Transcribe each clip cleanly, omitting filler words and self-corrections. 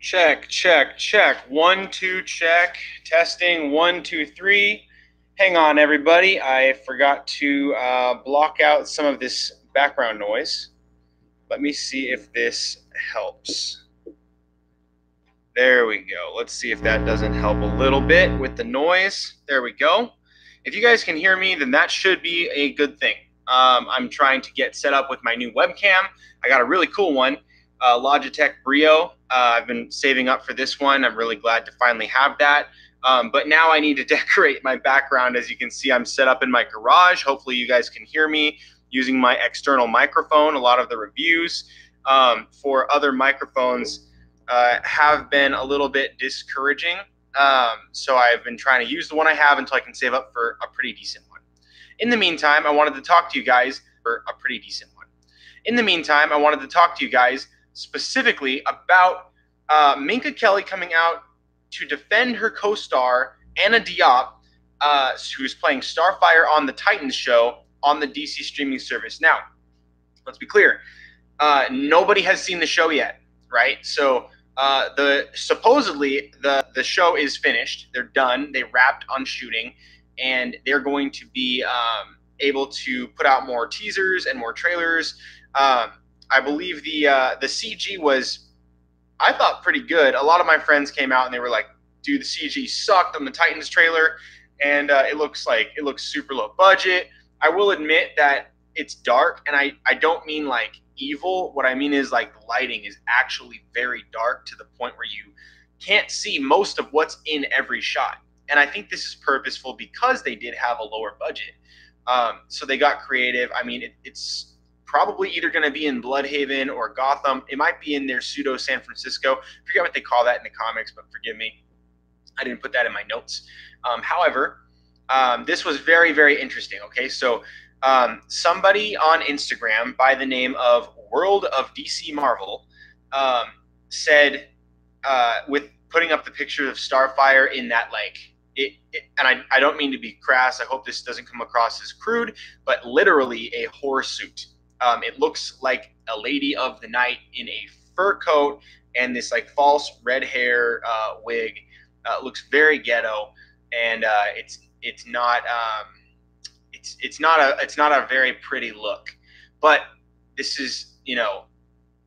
Check, check, check. 1, 2, check. Testing 1, 2, 3. Hang on, everybody. I forgot to block out some of this background noise. Let me see if this helps. There we go. Let's see if that doesn't help a little bit with the noise. There we go. If you guys can hear me, then that should be a good thing. I'm trying to get set up with my new webcam. I got a really cool one. Logitech Brio. I've been saving up for this one. I'm really glad to finally have that. But now I need to decorate my background. As you can see, I'm set up in my garage. Hopefully you guys can hear me using my external microphone. A lot of the reviews for other microphones have been a little bit discouraging. So I've been trying to use the one I have until I can save up for a pretty decent one. In the meantime, I wanted to talk to you guys specifically about Minka Kelly coming out to defend her co-star Anna Diop, who's playing Starfire on the Titans show on the DC streaming service. Now, let's be clear, nobody has seen the show yet, right? So supposedly the show is finished. They're done. They wrapped on shooting, and they're going to be able to put out more teasers and more trailers. I believe the CG was, I thought, pretty good. A lot of my friends came out and they were like, dude, the CG sucked on the Titans trailer, and it looks super low budget. I will admit that it's dark, and I don't mean like evil. What I mean is like the lighting is actually very dark to the point where you can't see most of what's in every shot. And I think this is purposeful because they did have a lower budget. So they got creative. I mean, it's probably either going to be in Bloodhaven or Gotham. It might be in their pseudo San Francisco. I forget what they call that in the comics, but forgive me. I didn't put that in my notes. However, this was very, very interesting. Okay, so somebody on Instagram by the name of World of DC Marvel said, with putting up the picture of Starfire in that, like, and I don't mean to be crass. I hope this doesn't come across as crude, but literally a horror suit. It looks like a lady of the night in a fur coat and this like false red hair wig. Looks very ghetto, and it's not a very pretty look. But this is, you know,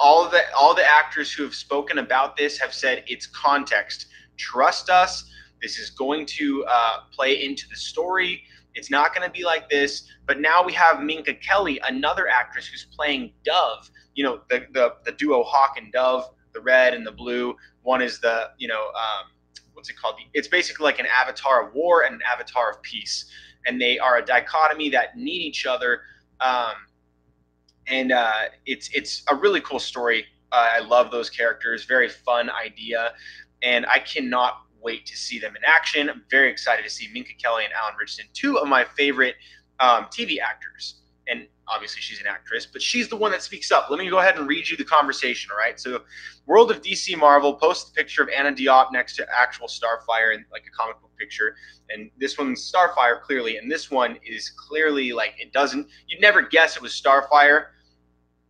all the actors who have spoken about this have said it's context. Trust us. This is going to play into the story. It's not going to be like this. But now we have Minka Kelly, another actress who's playing Dove. You know, the duo Hawk and Dove, the red and the blue. One is the, you know, what's it called? It's basically like an avatar of war and an avatar of peace. And they are a dichotomy that need each other. It's a really cool story. I love those characters. Very fun idea. And I cannot wait to see them in action. I'm very excited to see Minka Kelly and Alan Richardson, two of my favorite TV actors. And obviously she's an actress, but she's the one that speaks up. Let me go ahead and read you the conversation, all right? So World of DC Marvel posts a picture of Anna Diop next to actual Starfire in like a comic book picture. And this one's Starfire clearly, and this one is clearly like you'd never guess it was Starfire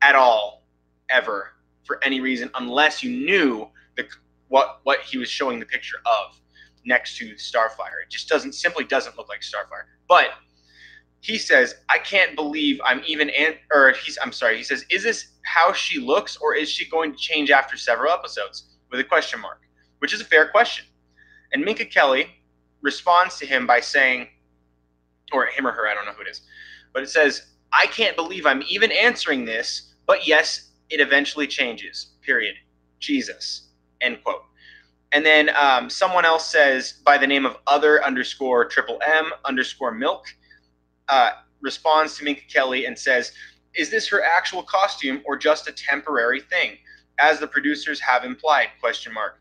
at all, ever, for any reason, unless you knew what he was showing the picture of next to Starfire. It just simply doesn't look like Starfire. But he says, I can't believe he says, is this how she looks, or is she going to change after several episodes? With a question mark, which is a fair question. And Minka Kelly responds to him by saying, or him or her, I don't know who it is, but it says, I can't believe I'm even answering this, but yes, it eventually changes, period. Jesus, end quote. And then someone else says, by the name of other_M_milk, responds to Minka Kelly and says, is this her actual costume or just a temporary thing, as the producers have implied, question mark.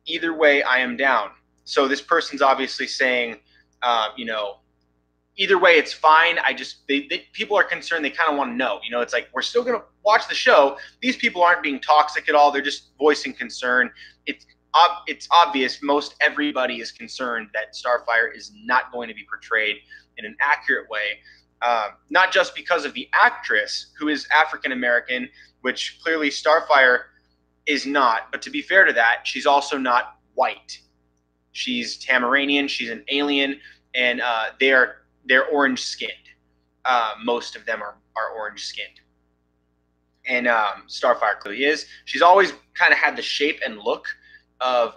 Either way, I am down. So this person's obviously saying, you know, either way, it's fine. People are concerned. They kind of want to know. You know, it's like, we're still going to watch the show. These people aren't being toxic at all. They're just voicing concern. It's obvious. Most everybody is concerned that Starfire is not going to be portrayed in an accurate way. Not just because of the actress, who is African American, which clearly Starfire is not. But to be fair to that, she's also not white. She's Tamaranian. She's an alien, and they're orange skinned. Most of them are orange skinned, and Starfire clearly is. She's always kind of had the shape and look of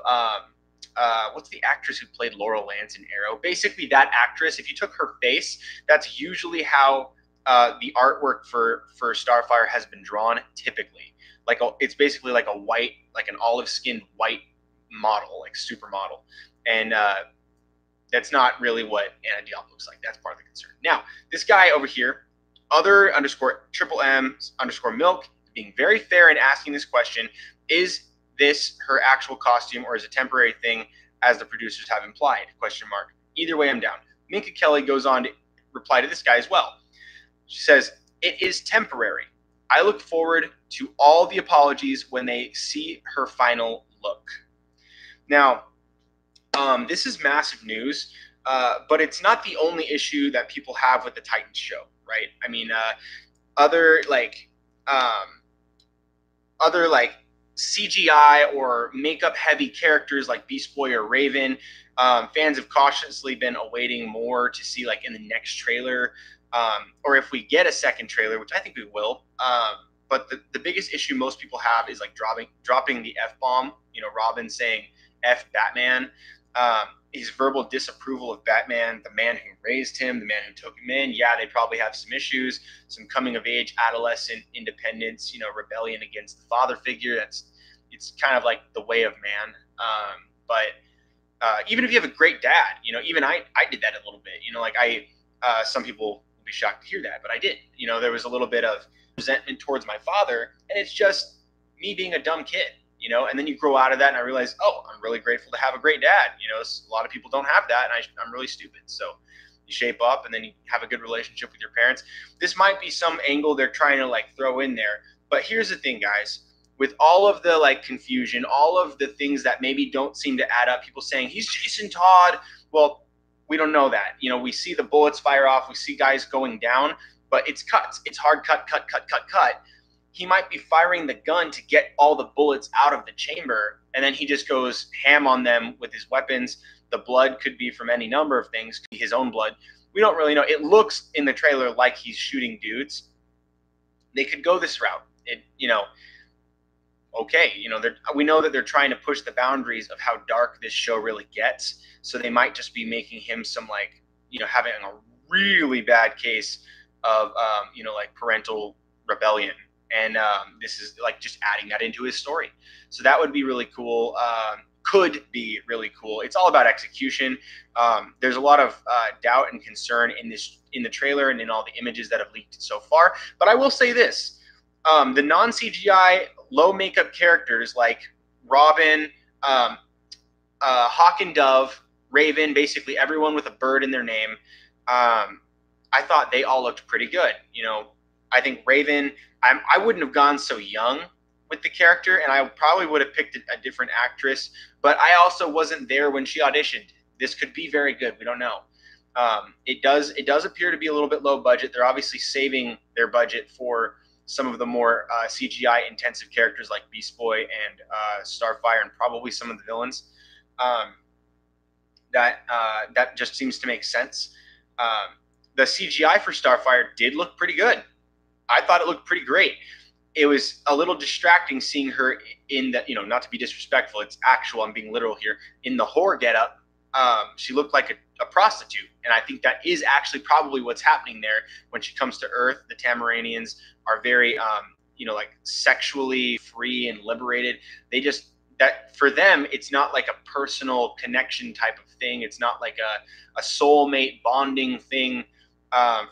what's the actress who played Laurel Lance in Arrow? Basically, that actress. If you took her face, that's usually how the artwork for Starfire has been drawn. Typically, it's basically like a white, like an olive-skinned white model, like supermodel, and that's not really what Anna Diop looks like. That's part of the concern. Now, this guy over here, other underscore triple M underscore milk, being very fair and asking this question: is this her actual costume, or is it a temporary thing, as the producers have implied? Question mark. Either way, I'm down. Minka Kelly goes on to reply to this guy as well. She says, "It is temporary. I look forward to all the apologies when they see her final look." Now, this is massive news, but it's not the only issue that people have with the Titans show, right? I mean, other CGI or makeup-heavy characters like Beast Boy or Raven, fans have cautiously been awaiting more to see, like in the next trailer, or if we get a second trailer, which I think we will. But the biggest issue most people have is like dropping the F-bomb. You know, Robin saying F Batman. His verbal disapproval of Batman, the man who raised him, the man who took him in. Yeah, they probably have some issues, some coming of age, adolescent independence, you know, rebellion against the father figure. It's kind of like the way of man. But even if you have a great dad, you know, even I did that a little bit. You know, like some people will be shocked to hear that, but I did. You know, there was a little bit of resentment towards my father, and it's just me being a dumb kid. You know, and then you grow out of that, and I realize, oh, I'm really grateful to have a great dad. You know, a lot of people don't have that, and I'm really stupid. So you shape up, and then you have a good relationship with your parents. This might be some angle they're trying to like throw in there, but here's the thing, guys. With all of the like confusion, all of the things that maybe don't seem to add up, people saying he's Jason Todd. Well, we don't know that. You know, we see the bullets fire off, we see guys going down, but it's cuts. It's hard cut. He might be firing the gun to get all the bullets out of the chamber, and then he just goes ham on them with his weapons. The blood could be from any number of things, could be his own blood. We don't really know. It looks in the trailer like he's shooting dudes. They could go this route. Okay, we know that they're trying to push the boundaries of how dark this show really gets, so they might just be making him some having a really bad case of parental rebellion. And this is like just adding that into his story. So that would be really cool. Could be really cool. It's all about execution. There's a lot of doubt and concern in the trailer and in all the images that have leaked so far. But I will say this. The non-CGI, low makeup characters like Robin, Hawk and Dove, Raven, basically everyone with a bird in their name, I thought they all looked pretty good. You know, I think Raven, I wouldn't have gone so young with the character, and I probably would have picked a different actress, but I also wasn't there when she auditioned. This could be very good. We don't know. It does appear to be a little bit low budget. They're obviously saving their budget for some of the more CGI intensive characters like Beast Boy and Starfire, and probably some of the villains. That just seems to make sense. The CGI for Starfire did look pretty good. I thought it looked pretty great. It was a little distracting seeing her in the, not to be disrespectful, it's actual, I'm being literal here, in the horror getup. She looked like a prostitute, and I think that is actually probably what's happening there when she comes to Earth. The Tamaranians are very, sexually free and liberated. That for them, it's not like a personal connection type of thing. It's not like a soulmate bonding thing.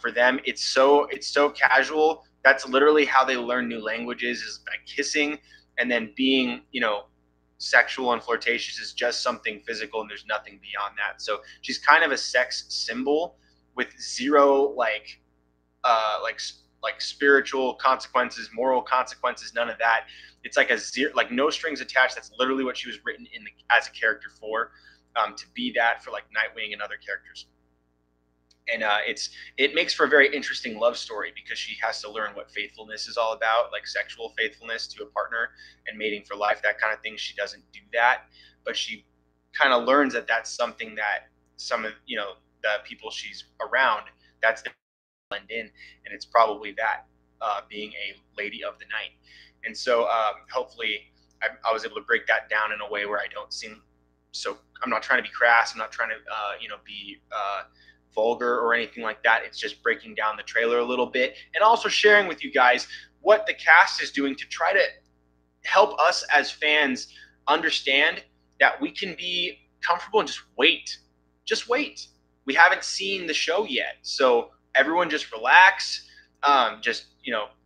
For them, it's so casual. That's literally how they learn new languages, is by kissing, and then being, sexual and flirtatious is just something physical, and there's nothing beyond that. So she's kind of a sex symbol with zero like spiritual consequences, moral consequences, none of that. It's like like no strings attached. That's literally what she was written as a character for, to be that for like Nightwing and other characters. And it makes for a very interesting love story because she has to learn what faithfulness is all about, like sexual faithfulness to a partner and mating for life, that kind of thing. She doesn't do that, but she kind of learns that that's something that some of the people she's around, that's the blend in, and it's probably that being a lady of the night. And so hopefully I was able to break that down in a way where I don't seem so. I'm not trying to be crass. I'm not trying to be vulgar or anything like that. It's just breaking down the trailer a little bit and also sharing with you guys what the cast is doing to try to help us as fans understand that we can be comfortable and just wait. Just wait. We haven't seen the show yet, so everyone just relax. Just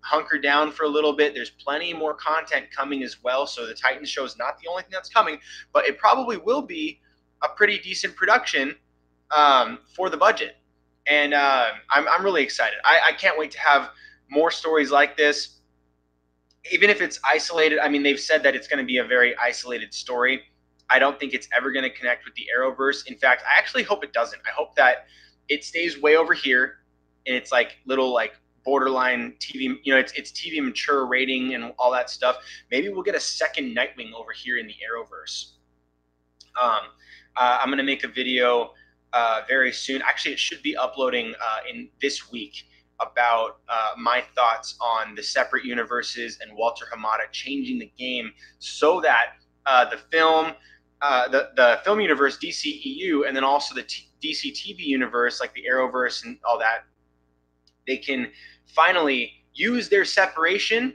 hunker down for a little bit. There's plenty more content coming as well. So the Titans show is not the only thing that's coming, but it probably will be a pretty decent production for the budget. And I'm really excited. I can't wait to have more stories like this, even if it's isolated. I mean, they've said that it's going to be a very isolated story. I don't think it's ever going to connect with the Arrowverse. In fact, I actually hope it doesn't. I hope that it stays way over here and it's like little like borderline TV, it's TV mature rating and all that stuff. Maybe we'll get a second Nightwing over here in the Arrowverse. I'm going to make a video very soon. Actually, it should be uploading in this week about my thoughts on the separate universes and Walter Hamada changing the game so that the film universe, DCEU, and then also the DC TV universe, like the Arrowverse and all that, they can finally use their separation,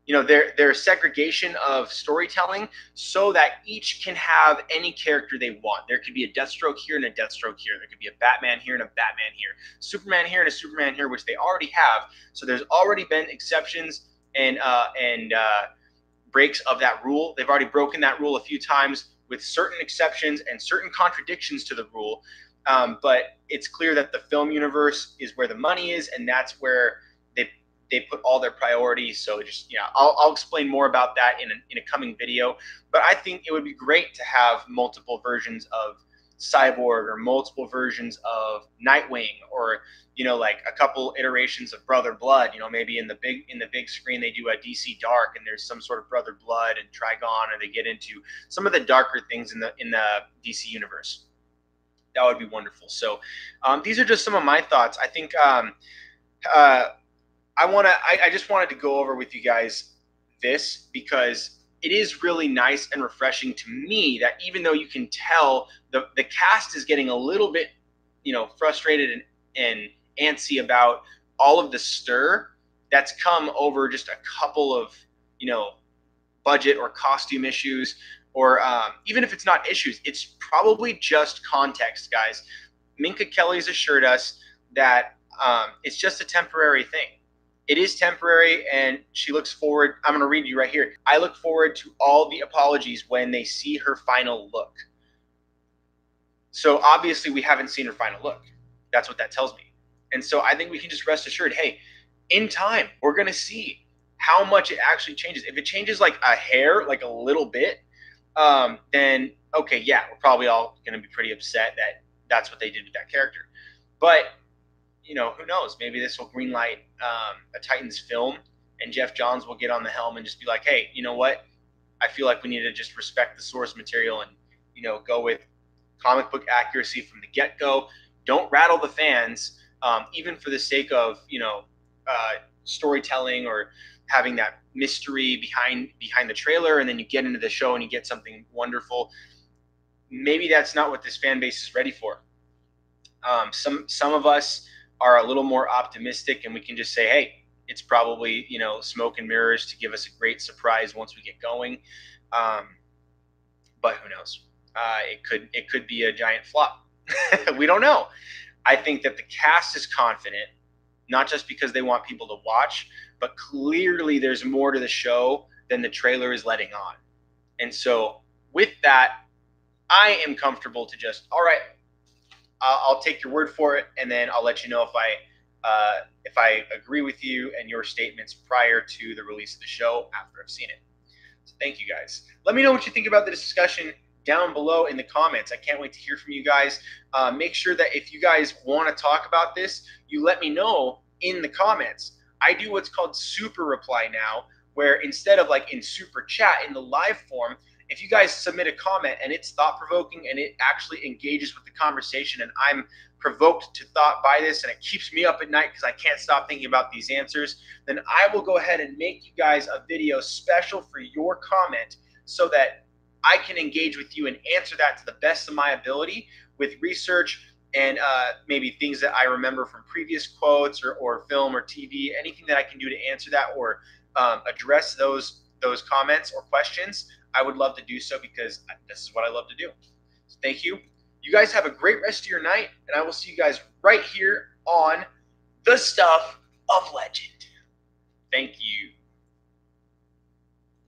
their segregation of storytelling, so that each can have any character they want. There could be a Deathstroke here and a Deathstroke here. There could be a Batman here and a Batman here, Superman here and a Superman here, which they already have. So there's already been exceptions and breaks of that rule. They've already broken that rule a few times with certain exceptions and certain contradictions to the rule. But it's clear that the film universe is where the money is, and that's where they put all their priorities. So just I'll explain more about that in a coming video. But I think it would be great to have multiple versions of Cyborg or multiple versions of Nightwing, or like a couple iterations of Brother Blood. Maybe in the big screen they do a DC Dark and there's some sort of Brother Blood and Trigon, or they get into some of the darker things in the DC universe. That would be wonderful. So these are just some of my thoughts. I think I just wanted to go over with you guys this because it is really nice and refreshing to me that even though you can tell the cast is getting a little bit frustrated and antsy about all of the stir that's come over just a couple of budget or costume issues, or even if it's not issues, it's probably just context, guys. Minka Kelly's assured us that it's just a temporary thing. It is temporary, and she looks forward. I'm going to read you right here. I look forward to all the apologies when they see her final look. So obviously we haven't seen her final look. That's what that tells me. And so I think we can just rest assured, hey, in time, we're going to see how much it actually changes. If it changes like a hair, like a little bit, then okay, yeah, we're probably all going to be pretty upset that that's what they did with that character. But who knows? Maybe this will greenlight a Titans film, and Jeff Johns will get on the helm and just be like, hey, you know what? I feel like we need to just respect the source material and go with comic book accuracy from the get-go. Don't rattle the fans, even for the sake of storytelling or having that mystery behind the trailer, and then you get into the show and you get something wonderful. Maybe that's not what this fan base is ready for. Some of us are a little more optimistic, and we can just say, hey, it's probably smoke and mirrors to give us a great surprise once we get going. But who knows? It could be a giant flop. We don't know. I think that the cast is confident, not just because they want people to watch, but clearly there's more to the show than the trailer is letting on. And so with that, I am comfortable to just, all right, I'll take your word for it, and then I'll let you know if I agree with you and your statements prior to the release of the show after I've seen it. So thank you guys. Let me know what you think about the discussion down below in the comments. I can't wait to hear from you guys. Make sure that if you guys want to talk about this, you let me know in the comments. I do what's called super reply now, where instead of like in super chat in the live form, if you guys submit a comment and it's thought-provoking and it actually engages with the conversation and I'm provoked to thought by this and it keeps me up at night because I can't stop thinking about these answers, then I will go ahead and make you guys a video special for your comment so that I can engage with you and answer that to the best of my ability with research and maybe things that I remember from previous quotes or film or TV, anything that I can do to answer that or address those comments or questions. I would love to do so because this is what I love to do. So thank you. You guys have a great rest of your night, and I will see you guys right here on The Stuff of Legend. Thank you.